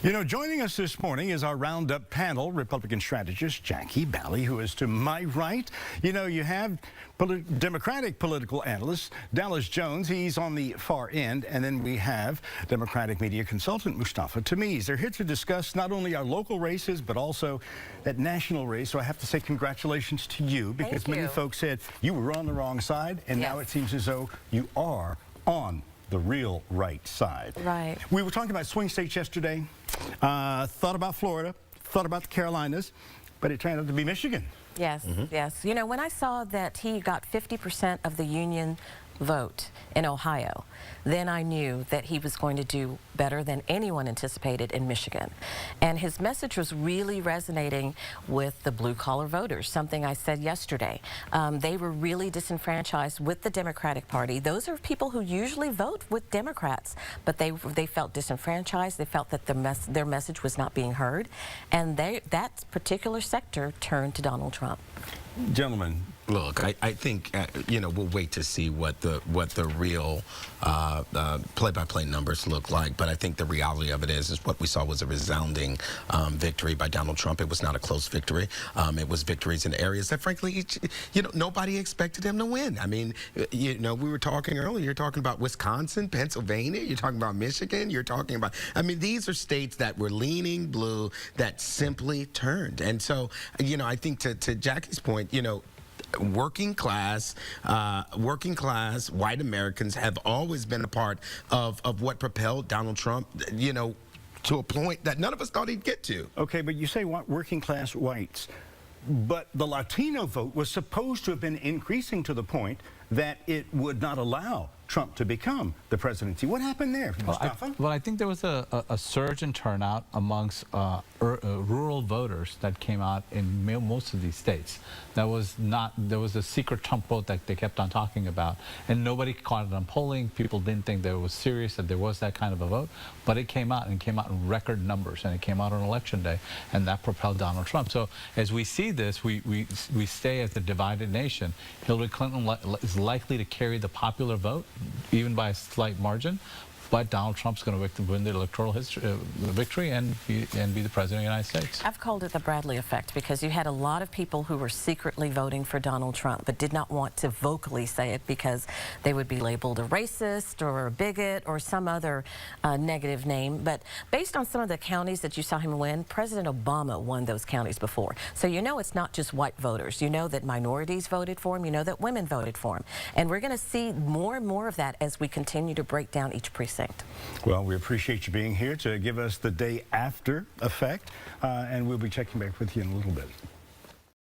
You know, joining us this morning is our Roundup panel, Republican strategist Jacquie, Baly, who is to my right. You know, you have Democratic political analyst Dallas Jones. He's on the far end. And then we have Democratic media consultant Mustafa Tameez. They're here to discuss not only our local races, but also that national race. So I have to say congratulations to you, because many folks said you were on the wrong side, and now it seems as though you are on the real right side. Right. We were talking about swing states yesterday, thought about Florida, thought about the Carolinas, but it turned out to be Michigan. Yes, yes. You know, when I saw that he got 50% of the union vote in Ohio, then I knew that he was going to do better than anyone anticipated in Michigan. And his message was really resonating with the blue-collar voters, something I said yesterday. They were really disenfranchised with the Democratic Party. Those are people who usually vote with Democrats, but they felt disenfranchised. They felt that their message was not being heard, and that particular sector turned to Donald Trump. Gentlemen, look, I think you know, we'll wait to see what the real play-by-play numbers look like. But I think the reality of it is what we saw was a resounding victory by Donald Trump. It was not a close victory. It was victories in areas that, frankly, you know, nobody expected him to win. I mean, you know, we were talking earlier. You're talking about Wisconsin, Pennsylvania. You're talking about Michigan. You're talking about. I mean, these are states that were leaning blue that simply turned. And so, you know, I think to Jackie's point, you know, working class white Americans have always been a part of what propelled Donald Trump, you know, to a point that none of us thought he'd get to. Okay, but you say working class whites, but the Latino vote was supposed to have been increasing to the point that it would not allow Trump to become the presidency. What happened there, Mustafa? Well, I think there was a surge in turnout amongst rural voters that came out in most of these states. There was a secret Trump vote that they kept on talking about, and nobody caught it on polling. People didn't think that it was serious, that there was that kind of a vote, but it came out, and it came out in record numbers, and it came out on election day, and that propelled Donald Trump. So as we see this, we stay as a divided nation. Hillary Clinton is likely to carry the popular vote, even by a slight margin, but Donald Trump's going to win the electoral victory and be the president of the United States. I've called it the Bradley effect, because you had a lot of people who were secretly voting for Donald Trump but did not want to vocally say it because they would be labeled a racist or a bigot or some other negative name. But based on some of the counties that you saw him win, President Obama won those counties before. So you know it's not just white voters. You know that minorities voted for him. You know that women voted for him. And we're going to see more and more of that as we continue to break down each precinct. Well, we appreciate you being here to give us the day after effect, and we'll be checking back with you in a little bit.